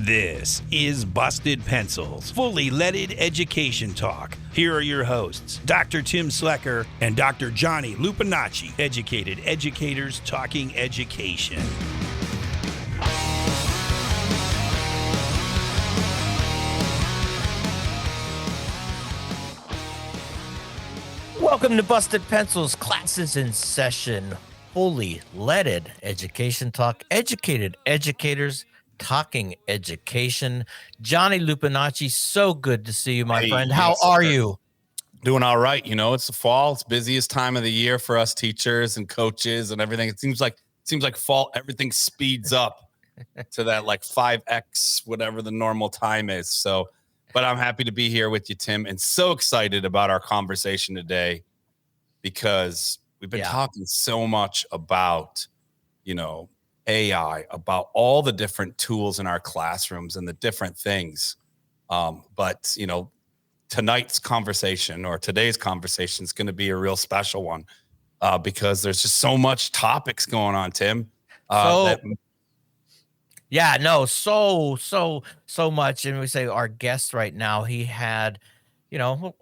This is Busted Pencils, fully leaded education talk. Here are your hosts, Dr. Tim Slecker and Dr. Johnny Lupinacci, educated educators talking education. Welcome to Busted Pencils, classes in session, fully leaded education talk, educated educators talking education. Johnny Lupinacci, so good to see you, my friend. How are you? Doing all right. You know, it's the fall. It's busiest time of the year for us teachers and coaches and everything. It seems like fall, everything speeds up to that like 5x, whatever the normal time is. So, but I'm happy to be here with you, Tim, and so excited about our conversation today because we've been talking so much about, AI, about all the different tools in our classrooms and the different things. But tonight's conversation or today's conversation is going to be a real special one because there's just so much topics going on, Tim. So much. And we say our guest right now, he had, I'll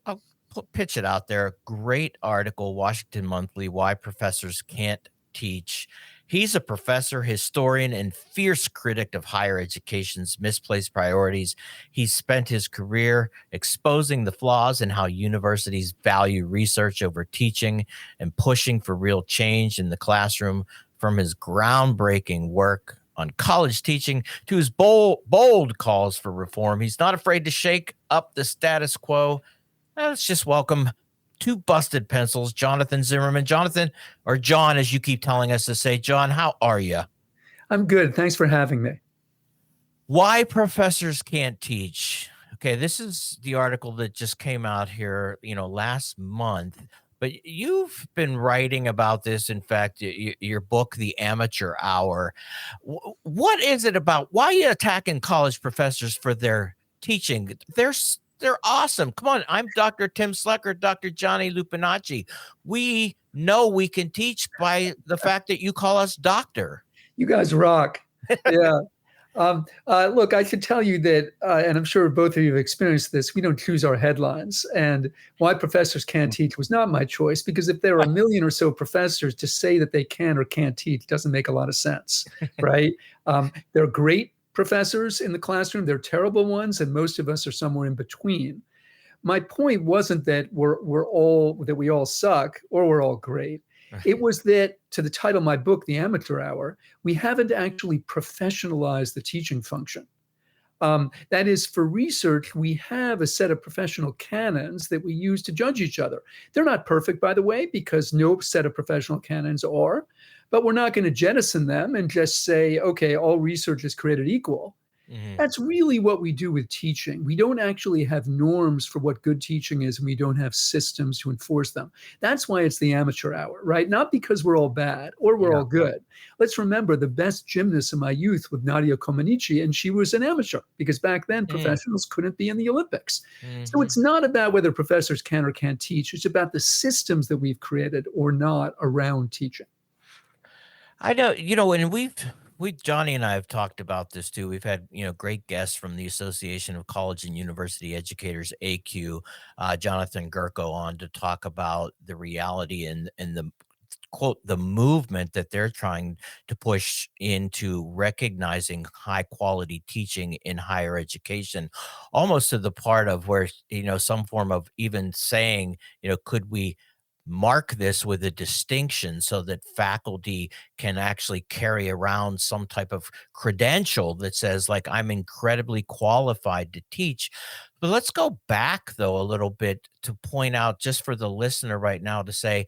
pitch it out there. Great article, Washington Monthly, Why Professors Can't Teach. He's a professor, historian, and fierce critic of higher education's misplaced priorities. He's spent his career exposing the flaws in how universities value research over teaching and pushing for real change in the classroom. From his groundbreaking work on college teaching to his bold calls for reform, he's not afraid to shake up the status quo. Let's just welcome to Busted Pencils, Jonathan Zimmerman. Jonathan, or John, as you keep telling us to say. John, how are you? I'm good. Thanks for having me. Why Professors Can't Teach. Okay, this is the article that just came out here, last month. But you've been writing about this. In fact, your book, The Amateur Hour. What is it about? Why are you attacking college professors for their teaching? They're awesome. Come on. I'm Dr. Tim Slecker, Dr. Johnny Lupinacci. We know we can teach by the fact that you call us doctor. You guys rock. Yeah. Look, I should tell you that, and I'm sure both of you have experienced this, we don't choose our headlines. And Why Professors Can't Teach was not my choice, because if there are a million or so professors, to say that they can or can't teach doesn't make a lot of sense, right? They're great professors in the classroom. They're terrible ones, and most of us are somewhere in between. My point wasn't that we all suck or we're all great. It was that, to the title of my book, The Amateur Hour, we haven't actually professionalized the teaching function. That is, for research, we have a set of professional canons that we use to judge each other. They're not perfect, by the way, because no set of professional canons are, but we're not going to jettison them and just say, okay, all research is created equal. Mm-hmm. That's really what we do with teaching. We don't actually have norms for what good teaching is, and we don't have systems to enforce them. That's why it's the amateur hour, right? Not because we're all bad or we're all good. Let's remember the best gymnast in my youth was Nadia Comaneci, and she was an amateur because back then professionals couldn't be in the Olympics. Mm-hmm. So it's not about whether professors can or can't teach. It's about the systems that we've created or not around teaching. I know, and Johnny and I have talked about this too. We've had, great guests from the Association of College and University Educators, ACU, Jonathan Gerko, on to talk about the reality and the quote, the movement that they're trying to push into recognizing high quality teaching in higher education, almost to the part of where, some form of even saying, could we mark this with a distinction so that faculty can actually carry around some type of credential that says, like, I'm incredibly qualified to teach. But let's go back, though, a little bit to point out, just for the listener right now, to say,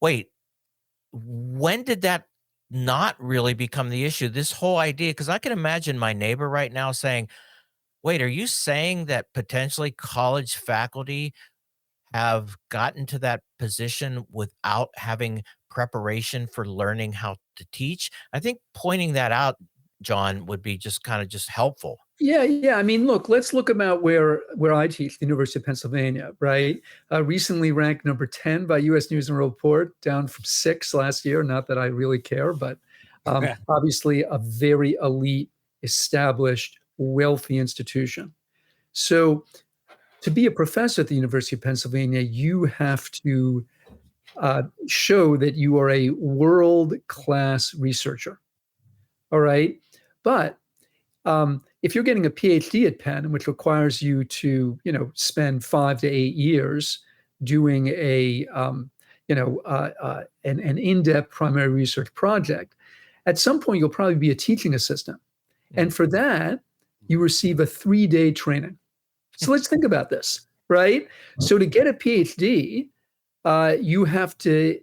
wait, when did that not really become the issue? This whole idea, because I can imagine my neighbor right now saying, wait, are you saying that potentially college faculty have gotten to that position without having preparation for learning how to teach? I think pointing that out, John, would be just helpful. Yeah. I mean, let's look about where I teach, the University of Pennsylvania, right? Recently ranked number 10 by U.S. News and World Report, down from 6 last year. Not that I really care, but obviously a very elite established, wealthy institution. So to be a professor at the University of Pennsylvania, you have to show that you are a world-class researcher. All right. But if you're getting a PhD at Penn, which requires you to, spend 5 to 8 years doing an in-depth primary research project, at some point you'll probably be a teaching assistant. And for that, you receive a 3-day training. So let's think about this, right? So to get a PhD, you have to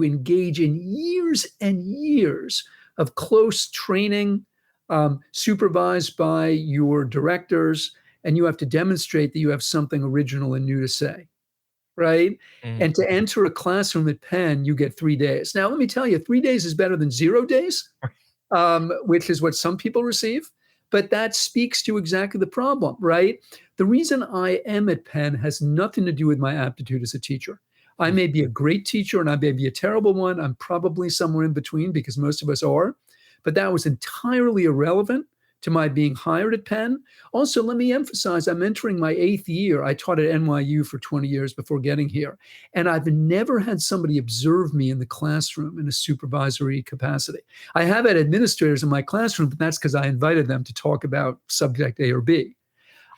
engage in years and years of close training, supervised by your directors, and you have to demonstrate that you have something original and new to say, right? And to enter a classroom at Penn, you get 3 days. Now, let me tell you, 3 days is better than 0 days, which is what some people receive. But that speaks to exactly the problem, right? The reason I am at Penn has nothing to do with my aptitude as a teacher. I may be a great teacher and I may be a terrible one. I'm probably somewhere in between because most of us are. But that was entirely irrelevant to my being hired at Penn. Also, let me emphasize, I'm entering my 8th year. I taught at NYU for 20 years before getting here. And I've never had somebody observe me in the classroom in a supervisory capacity. I have had administrators in my classroom, but that's because I invited them to talk about subject A or B.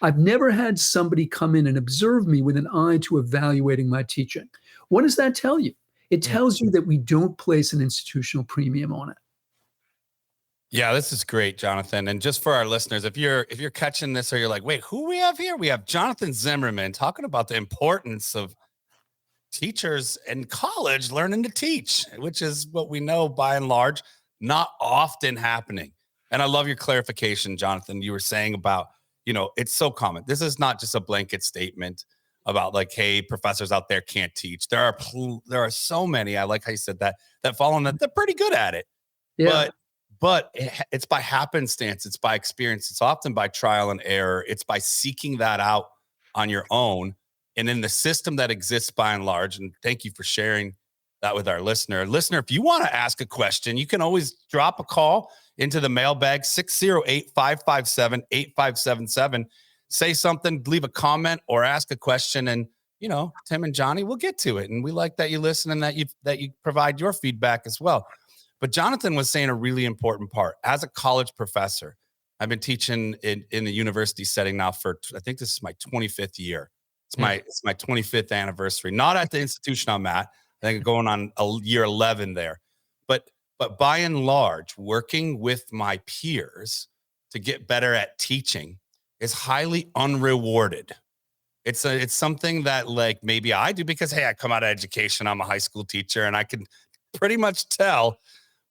I've never had somebody come in and observe me with an eye to evaluating my teaching. What does that tell you? It tells you that we don't place an institutional premium on it. Yeah, this is great, Jonathan. And just for our listeners, if you're catching this or you're like, wait, who we have here? We have Jonathan Zimmerman talking about the importance of teachers in college learning to teach, which is what we know by and large, not often happening. And I love your clarification, Jonathan. You were saying about, it's so common. This is not just a blanket statement about like, hey, professors out there can't teach. There are so many. I like how you said that fall on that. They're pretty good at it. Yeah. But it's by happenstance. It's by experience. It's often by trial and error. It's by seeking that out on your own. And in the system that exists by and large, and thank you for sharing that with our listener. Listener, if you want to ask a question, you can always drop a call into the mailbag, 608-557-8577. Say something, leave a comment, or ask a question. And, Tim and Johnny will get to it. And we like that you listen and that you provide your feedback as well. But Jonathan was saying a really important part. As a college professor, I've been teaching in the university setting now for, I think this is my 25th year. It's my 25th anniversary. Not at the institution I'm at. I think going on year 11 there. But by and large, working with my peers to get better at teaching is highly unrewarded. It's something that like maybe I do because, hey, I come out of education. I'm a high school teacher and I can pretty much tell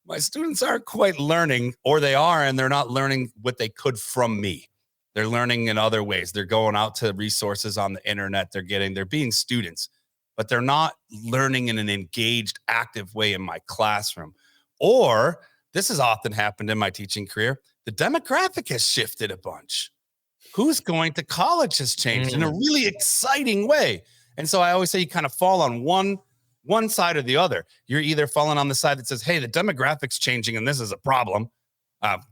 my students aren't quite learning, or they are, and they're not learning what they could from me. They're learning in other ways. They're going out to resources on the internet. They're being students, but they're not learning in an engaged, active way in my classroom. Or this has often happened in my teaching career. The demographic has shifted a bunch. Who's going to college has changed in a really exciting way. And so I always say you kind of fall on one side or the other. You're either falling on the side that says, hey, the demographic's changing and this is a problem.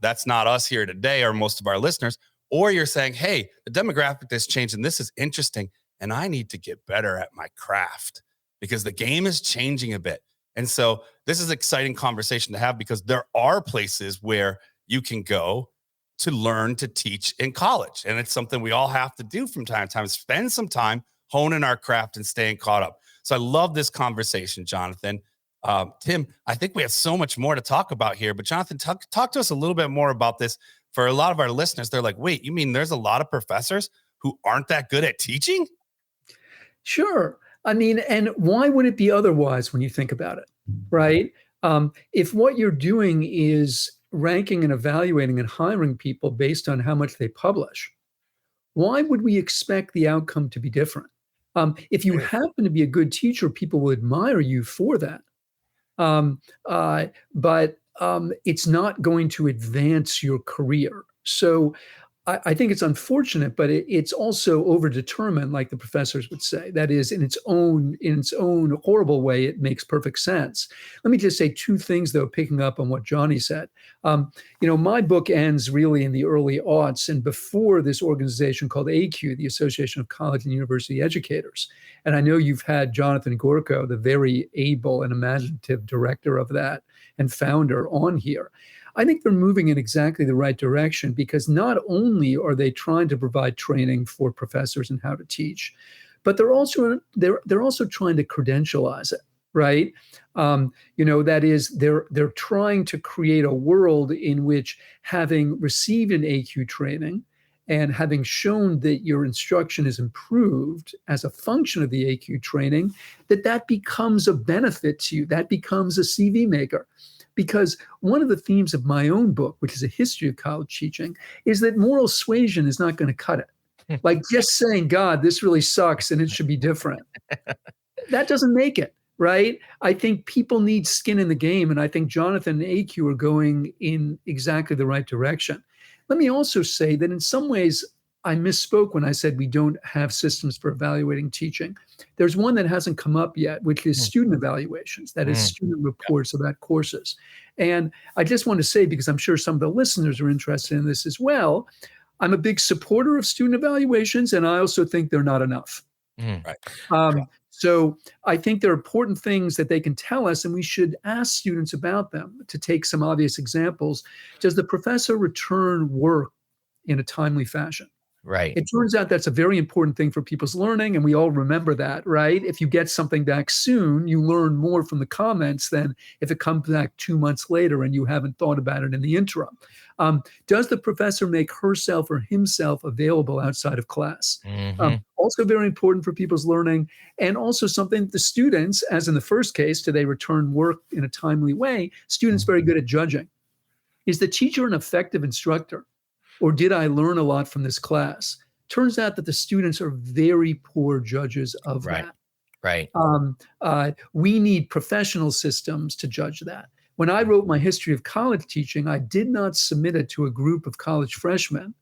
That's not us here today or most of our listeners. Or you're saying, hey, the demographic has changed and this is interesting and I need to get better at my craft because the game is changing a bit. And so this is an exciting conversation to have because there are places where you can go to learn to teach in college. And it's something we all have to do from time to time, spend some time honing our craft and staying caught up. So I love this conversation, Jonathan. Tim, I think we have so much more to talk about here, but Jonathan, talk to us a little bit more about this. For a lot of our listeners, they're like, wait, you mean there's a lot of professors who aren't that good at teaching? Sure. I mean, and why would it be otherwise when you think about it, right? If what you're doing is ranking and evaluating and hiring people based on how much they publish, why would we expect the outcome to be different? If you happen to be a good teacher, people will admire you for that. But it's not going to advance your career. So I think it's unfortunate, but it's also overdetermined, like the professors would say. That is, in its own horrible way, it makes perfect sense. Let me just say two things, though, picking up on what Johnny said. My book ends really in the early aughts and before this organization called ACUE, the Association of College and University Educators. And I know you've had Jonathan Gorko, the very able and imaginative director of that and founder, on here. I think they're moving in exactly the right direction because not only are they trying to provide training for professors in how to teach, but they're also trying to credentialize it, right? That is, they're trying to create a world in which, having received an ACUE training and having shown that your instruction is improved as a function of the ACUE training, that becomes a benefit to you. That becomes a CV maker. Because one of the themes of my own book, which is a history of college teaching, is that moral suasion is not going to cut it. Like just saying, God, this really sucks and it should be different. That doesn't make it, right? I think people need skin in the game. And I think Jonathan and ACUE are going in exactly the right direction. Let me also say that in some ways, I misspoke when I said we don't have systems for evaluating teaching. There's one that hasn't come up yet, which is student evaluations, that is student reports about courses. And I just want to say, because I'm sure some of the listeners are interested in this as well, I'm a big supporter of student evaluations, and I also think they're not enough. Right. So I think there are important things that they can tell us, and we should ask students about them. To take some obvious examples, does the professor return work in a timely fashion? Right. It turns out that's a very important thing for people's learning, and we all remember that, right? If you get something back soon, you learn more from the comments than if it comes back 2 months later and you haven't thought about it in the interim. Does the professor make herself or himself available outside of class? Also very important for people's learning, and also something the students, as in the first case, do they return work in a timely way? Students very good at judging. Is the teacher an effective instructor? Or did I learn a lot from this class? Turns out that the students are very poor judges of that. Right. We need professional systems to judge that. When I wrote my history of college teaching, I did not submit it to a group of college freshmen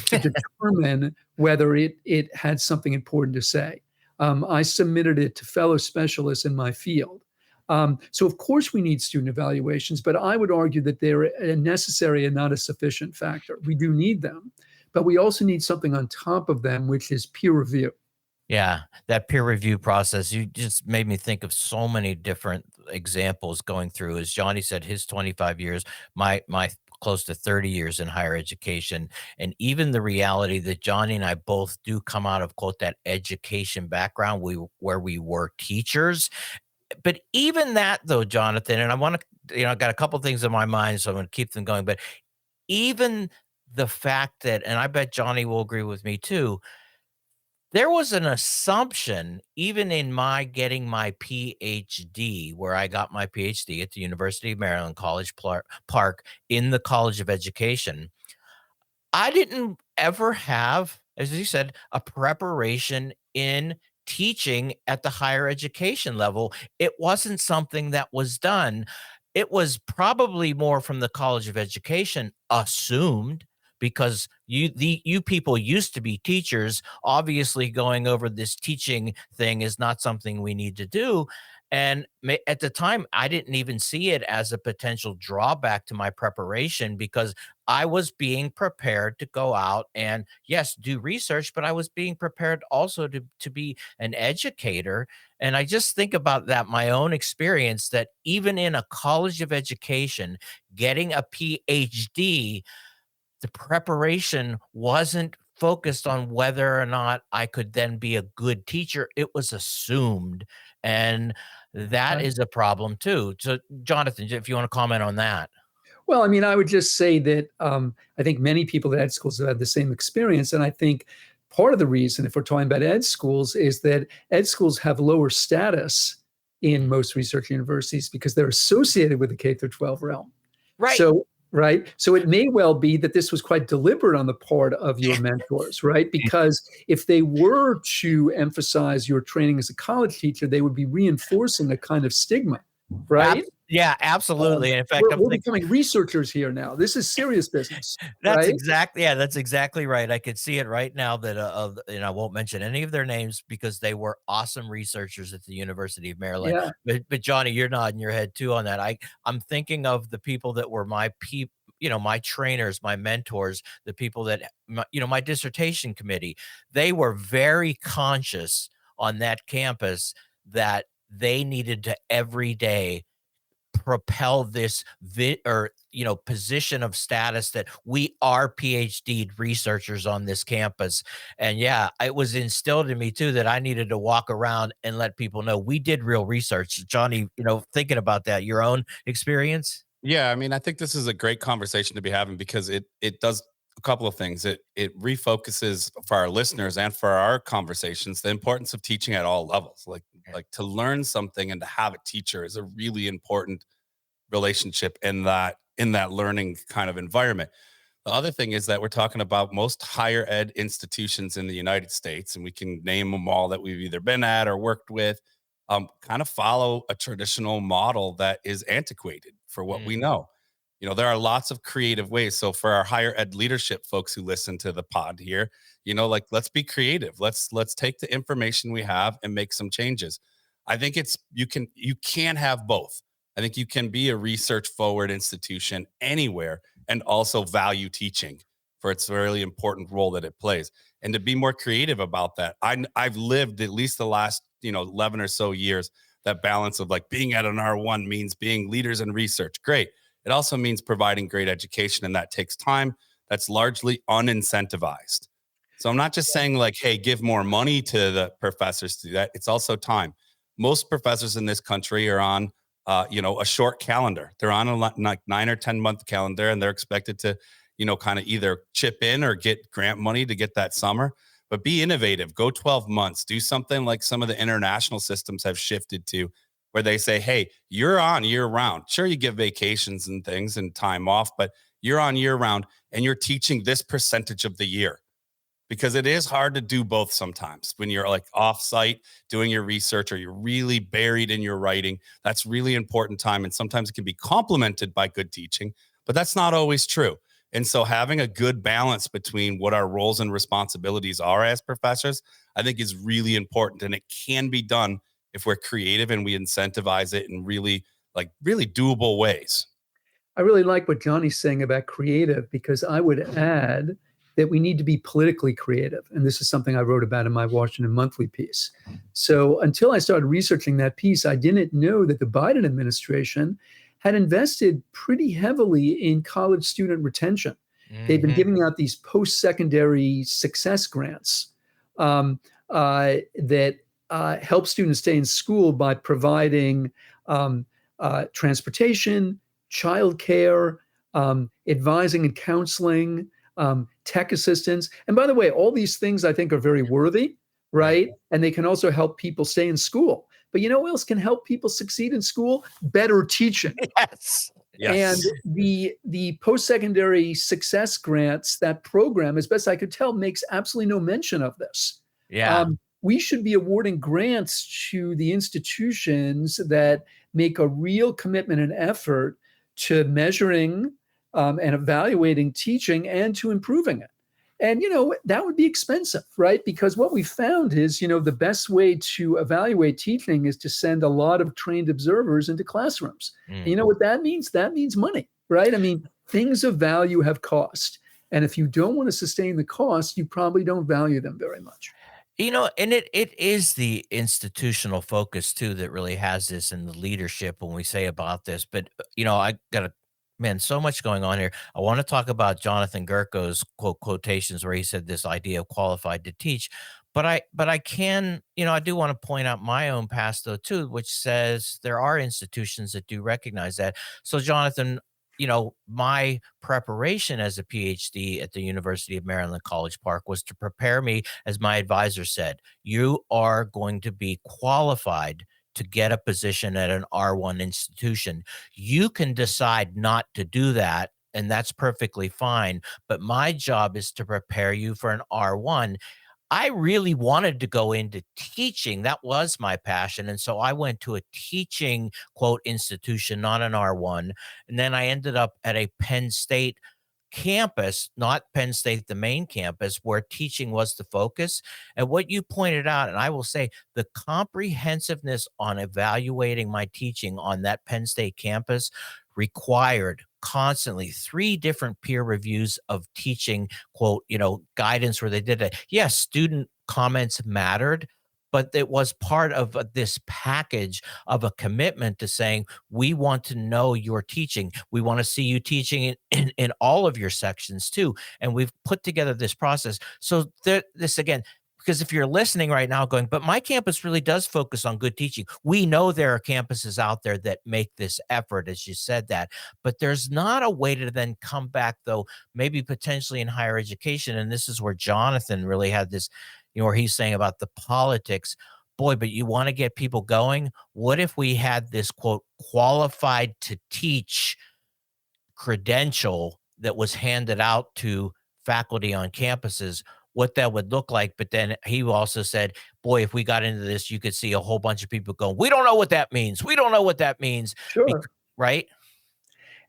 to determine whether it had something important to say. I submitted it to fellow specialists in my field. So of course we need student evaluations, but I would argue that they're a necessary and not a sufficient factor. We do need them, but we also need something on top of them, which is peer review. Yeah, that peer review process, you just made me think of so many different examples going through. As Johnny said, his 25 years, my close to 30 years in higher education, and even the reality that Johnny and I both do come out of, quote, that education background where we were teachers. But even that, though, Jonathan, and I want to, I got a couple things in my mind, so I'm going to keep them going. But even the fact that, and I bet Johnny will agree with me too, there was an assumption, even in my getting my PhD, where I got my PhD at the University of Maryland, College Park, in the College of Education. I didn't ever have, as you said, a preparation in teaching at the higher education level. It wasn't something that was done. It was probably more from the College of Education assumed, because you people used to be teachers. Obviously, going over this teaching thing is not something we need to do. And at the time, I didn't even see it as a potential drawback to my preparation, because I was being prepared to go out and, yes, do research, but I was being prepared also to be an educator. And I just think about that, my own experience, that even in a College of Education, getting a PhD, the preparation wasn't focused on whether or not I could then be a good teacher. It was assumed. And that is a problem too. So, Jonathan, if you want to comment on that. Well, I mean, I would just say that I think many people at ed schools have had the same experience. And I think part of the reason, if we're talking about ed schools, is that ed schools have lower status in most research universities because they're associated with the K through 12 realm. Right. So it may well be that this was quite deliberate on the part of your mentors, right? Because if they were to emphasize your training as a college teacher, they would be reinforcing a kind of stigma, right? Yeah, absolutely. In fact, I'm We're thinking becoming researchers here now. This is serious business, that's right? exactly yeah, that's exactly right. I could see it right now that and I won't mention any of their names because they were awesome researchers at the University of Maryland. Yeah. But Johnny, you're nodding your head too on that. I'm thinking of the people that were my trainers, my mentors, the people that my dissertation committee. They were very conscious on that campus that they needed to every day propel this position of status that we are PhD researchers on this campus. And yeah, it was instilled in me too that I needed to walk around and let people know we did real research. Johnny, thinking about that, your own experience. Yeah, I mean, I think this is a great conversation to be having because it does a couple of things. It refocuses for our listeners and for our conversations the importance of teaching at all levels. Like to learn something and to have a teacher is a really important relationship in that learning kind of environment. The other thing is that we're talking about most higher ed institutions in the United States, and we can name them all that we've either been at or worked with, kind of follow a traditional model that is antiquated for what we know. There are lots of creative ways. So for our higher ed leadership folks who listen to the pod here, like let's be creative. Let's take the information we have and make some changes. I think you can have both. I think you can be a research forward institution anywhere and also value teaching for its really important role that it plays. And to be more creative about that, I've lived at least the last 11 or so years that balance of like being at an R1 means being leaders in research. Great. It also means providing great education, and that takes time. That's largely unincentivized. So I'm not just saying like, hey, give more money to the professors to do that. It's also time. Most professors in this country are on a short calendar. They're on a 9 or 10 month calendar, and they're expected to, kind of either chip in or get grant money to get that summer. But be innovative. Go 12 months. Do something like some of the international systems have shifted to, where they say, hey, you're on year round. Sure, you get vacations and things and time off, but you're on year round and you're teaching this percentage of the year. Because it is hard to do both sometimes when you're like off site doing your research or you're really buried in your writing. That's really important time. And sometimes it can be complemented by good teaching, but that's not always true. And so having a good balance between what our roles and responsibilities are as professors, I think is really important. And it can be done if we're creative and we incentivize it in really doable ways. I really like what Johnny's saying about creative, because I would add that we need to be politically creative. And this is something I wrote about in my Washington Monthly piece. So until I started researching that piece, I didn't know that the Biden administration had invested pretty heavily in college student retention. They've been giving out these post-secondary success grants that help students stay in school by providing transportation, childcare, advising and counseling, tech assistance. And by the way, all these things I think are very worthy, right? And they can also help people stay in school. But you know what else can help people succeed in school? Better teaching. Yes. And the post-secondary success grants, that program, as best I could tell, makes absolutely no mention of this. Yeah. We should be awarding grants to the institutions that make a real commitment and effort to measuring and evaluating teaching and to improving it. And, that would be expensive, right? Because what we found is, the best way to evaluate teaching is to send a lot of trained observers into classrooms. And you know what that means? That means money, right? I mean, things of value have cost. And if you don't want to sustain the cost, you probably don't value them very much. And it is the institutional focus too that really has this in the leadership when we say about this. But I got so much going on here. I want to talk about Jonathan Gerko's quotations where he said this idea of qualified to teach. But I can, I do want to point out my own past though too, which says there are institutions that do recognize that. So Jonathan, my preparation as a PhD at the University of Maryland, College Park, was to prepare me, as my advisor said, you are going to be qualified to get a position at an R1 institution. You can decide not to do that, and that's perfectly fine. But my job is to prepare you for an R1. I really wanted to go into teaching. That was my passion. And so I went to a teaching, quote, institution, not an R1. And then I ended up at a Penn State campus, not Penn State, the main campus, where teaching was the focus. And what you pointed out, and I will say the comprehensiveness on evaluating my teaching on that Penn State campus required constantly 3 different peer reviews of teaching, quote, guidance where they did it. Yes, student comments mattered, but it was part of this package of a commitment to saying, we want to know your teaching. We want to see you teaching in all of your sections too. And we've put together this process. So this again, because if you're listening right now going, but my campus really does focus on good teaching. We know there are campuses out there that make this effort, as you said that, but there's not a way to then come back though, maybe potentially in higher education. And this is where Jonathan really had this, where he's saying about the politics. Boy, but you want to get people going. What if we had this, quote, qualified to teach credential that was handed out to faculty on campuses, what that would look like? But then he also said, boy, if we got into this, you could see a whole bunch of people going, we don't know what that means. We don't know what that means. Sure. Right?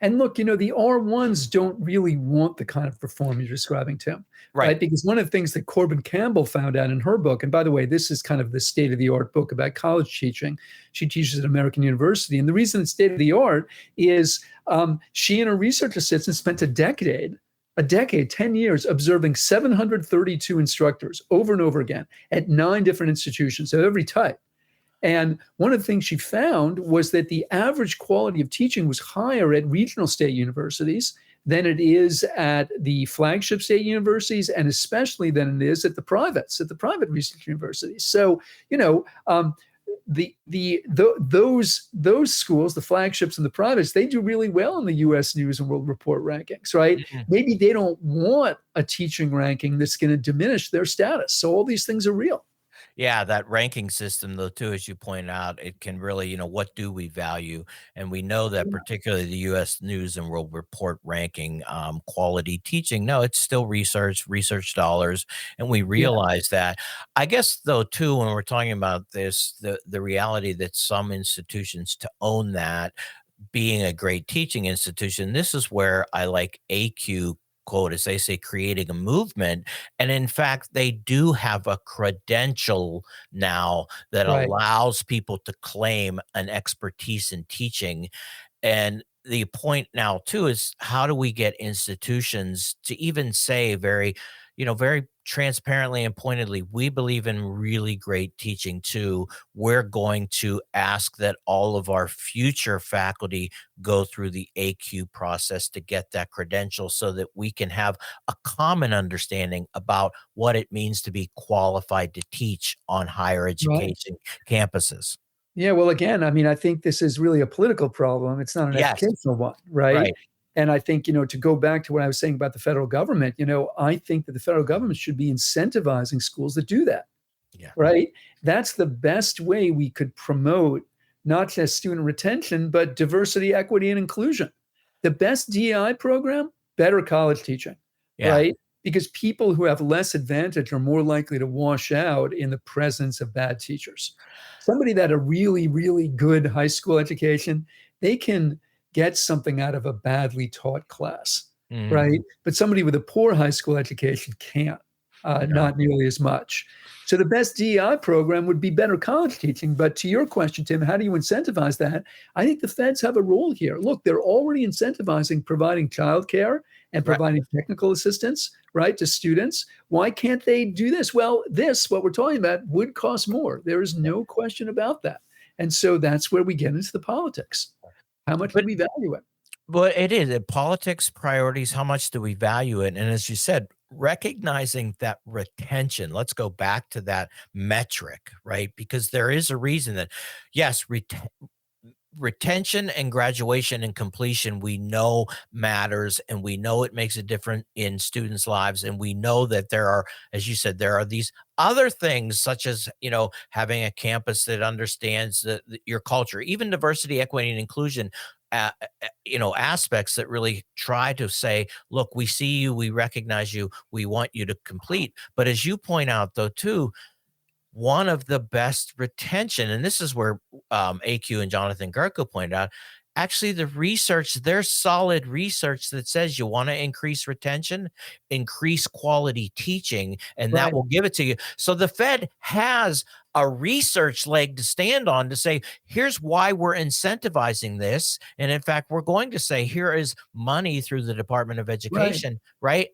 And look, the R1s don't really want the kind of reform you're describing, Tim. Right? Because one of the things that Corbin Campbell found out in her book, and by the way, this is kind of the state of the art book about college teaching. She teaches at American University. And the reason it's state of the art is she and her research assistant spent a decade, 10 years, observing 732 instructors over and over again at 9 different institutions of every type. And one of the things she found was that the average quality of teaching was higher at regional state universities than it is at the flagship state universities, and especially than it is at the private research universities. So, those schools, the flagships and the privates, they do really well in the U.S. News and World Report rankings, right? Mm-hmm. Maybe they don't want a teaching ranking that's going to diminish their status. So all these things are real. Yeah, that ranking system, though, too, as you point out, it can really, what do we value? And we know that particularly the U.S. News and World Report ranking quality teaching, no, it's still research dollars. And we realize that. I guess, though, too, when we're talking about this, the reality that some institutions to own that, being a great teaching institution, this is where I like ACUE, quote, as they say, creating a movement. And in fact, they do have a credential now that allows people to claim an expertise in teaching. And the point now, too, is how do we get institutions to even say very transparently and pointedly, we believe in really great teaching too. We're going to ask that all of our future faculty go through the ACUE process to get that credential so that we can have a common understanding about what it means to be qualified to teach on higher education campuses. Yeah, well, again, I think this is really a political problem. It's not an educational one, right? And I think, to go back to what I was saying about the federal government, I think that the federal government should be incentivizing schools that do that, right? That's the best way we could promote not just student retention, but diversity, equity, and inclusion. The best DEI program, better college teaching, right? Because people who have less advantage are more likely to wash out in the presence of bad teachers. Somebody that a really, really good high school education, they can get something out of a badly taught class, right? But somebody with a poor high school education can't, not nearly as much. So the best DEI program would be better college teaching. But to your question, Tim, how do you incentivize that? I think the feds have a role here. Look, they're already incentivizing providing childcare and providing technical assistance, right, to students. Why can't they do this? Well, what we're talking about, would cost more. There is no question about that. And so that's where we get into the politics. How much do we value it? Well, it is. Politics, priorities, how much do we value it? And as you said, recognizing that retention, let's go back to that metric, right? Because there is a reason that, yes, retention and graduation and completion, we know matters, and we know it makes a difference in students' lives. And we know that there are, as you said, there are these other things such as, having a campus that understands your culture, even diversity, equity, and inclusion. aspects that really try to say, look, we see you, we recognize you, we want you to complete. But as you point out, though, too, one of the best retention, and this is where AQ and Jonathan Gerko pointed out, actually the research, there's solid research that says you want to increase retention, increase quality teaching, and that will give it to you. So the Fed has a research leg to stand on to say, here's why we're incentivizing this. And in fact, we're going to say, here is money through the Department of Education, right?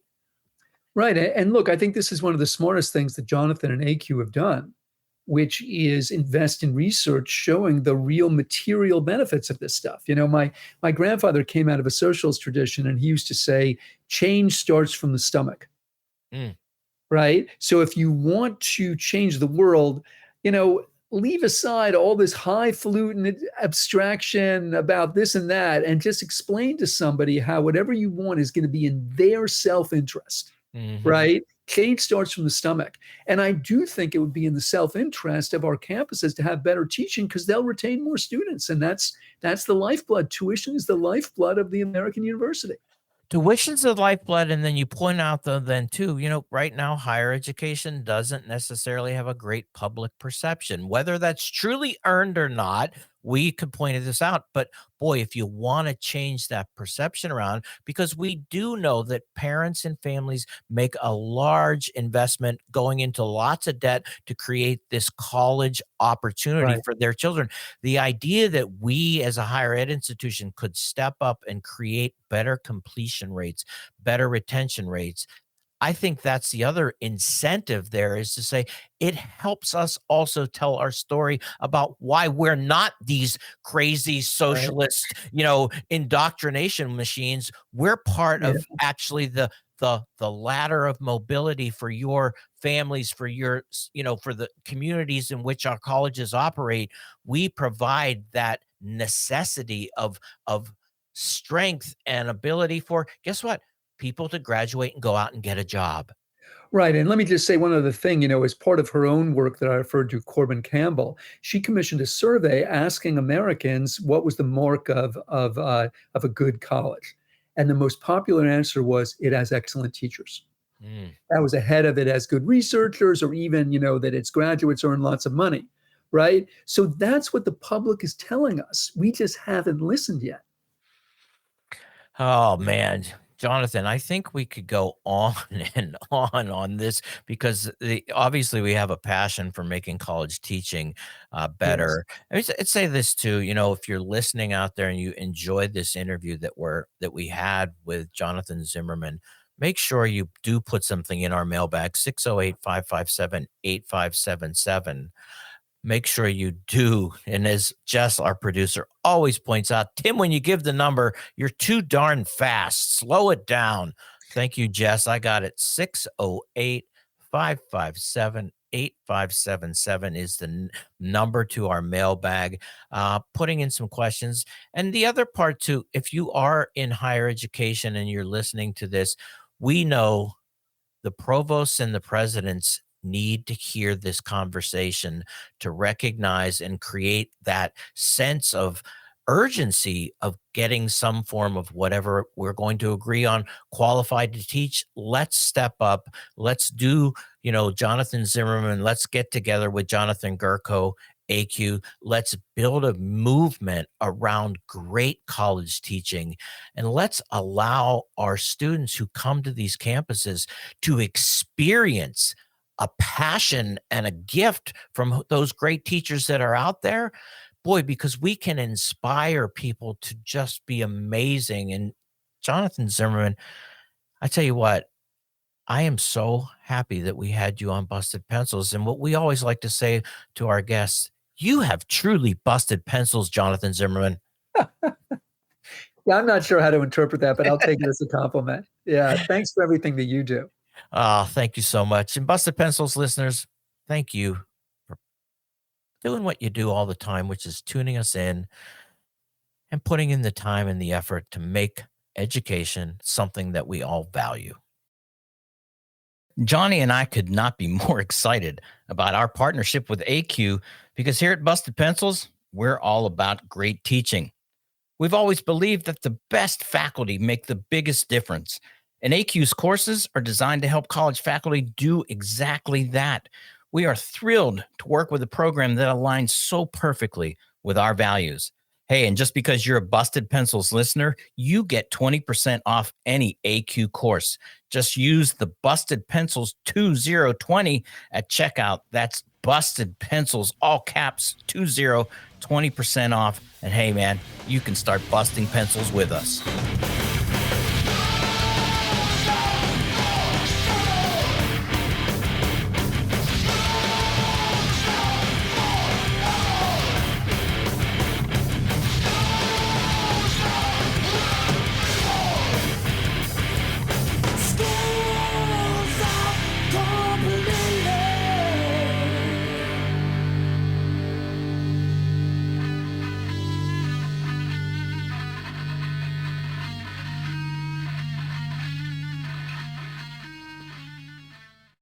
Right. And look, I think this is one of the smartest things that Jonathan and AQ have done, which is invest in research showing the real material benefits of this stuff. My grandfather came out of a socialist tradition, and he used to say, change starts from the stomach. Right? So if you want to change the world, leave aside all this highfalutin abstraction about this and that, and just explain to somebody how whatever you want is going to be in their self-interest. Right? Change starts from the stomach. And I do think it would be in the self-interest of our campuses to have better teaching, because they'll retain more students. And that's the lifeblood. Tuition is the lifeblood of the American university. Tuition's the lifeblood. And then you point out, though, then too, right now, higher education doesn't necessarily have a great public perception. Whether that's truly earned or not, we could point this out. But boy, if you want to change that perception around, because we do know that parents and families make a large investment going into lots of debt to create this college opportunity for their children. The idea that we as a higher ed institution could step up and create better completion rates, better retention rates, I think that's the other incentive there, is to say it helps us also tell our story about why we're not these crazy socialist, indoctrination machines. We're part of actually the ladder of mobility for your families, for your, for the communities in which our colleges operate. We provide that necessity of strength and ability for, guess what? People to graduate and go out and get a job. Right. And let me just say one other thing, as part of her own work that I referred to, Corbin Campbell, she commissioned a survey asking Americans what was the mark of a good college. And the most popular answer was, it has excellent teachers. That was ahead of it as good researchers, or even, that its graduates earn lots of money. Right. So that's what the public is telling us. We just haven't listened yet. Oh, man. Jonathan, I think we could go on and on this, because obviously we have a passion for making college teaching better. Yes. I'd say this too, if you're listening out there and you enjoyed this interview that we had with Jonathan Zimmerman, make sure you do put something in our mailbag, 608-557-8577. Make sure you do. And as Jess, our producer, always points out, Tim, when you give the number, you're too darn fast. Slow it down. Thank you, Jess. I got it. 608-557-8577 is the number to our mailbag. Putting in some questions. And the other part too, if you are in higher education and you're listening to this, we know the provosts and the presidents need to hear this conversation to recognize and create that sense of urgency of getting some form of whatever we're going to agree on qualified to teach. Let's step up. Let's do, Jonathan Zimmerman. Let's get together with Jonathan Gerko, AQ. Let's build a movement around great college teaching, and let's allow our students who come to these campuses to experience a passion and a gift from those great teachers that are out there. Boy, because we can inspire people to just be amazing. And Jonathan Zimmerman, I tell you what, I am so happy that we had you on Busted Pencils. And what we always like to say to our guests, you have truly busted pencils, Jonathan Zimmerman. Yeah, I'm not sure how to interpret that, but I'll take it as a compliment. Yeah, thanks for everything that you do. Thank you so much. And Busted Pencils listeners, thank you for doing what you do all the time, which is tuning us in and putting in the time and the effort to make education something that we all value. Johnny and I could not be more excited about our partnership with AQ, because here at Busted Pencils, we're all about great teaching. We've always believed that the best faculty make the biggest difference. And AQ's courses are designed to help college faculty do exactly that. We are thrilled to work with a program that aligns so perfectly with our values. Hey, and just because you're a Busted Pencils listener, you get 20% off any AQ course. Just use the Busted Pencils 2020 at checkout. That's Busted Pencils, all caps, 20, 20% off. And hey, man, you can start busting pencils with us.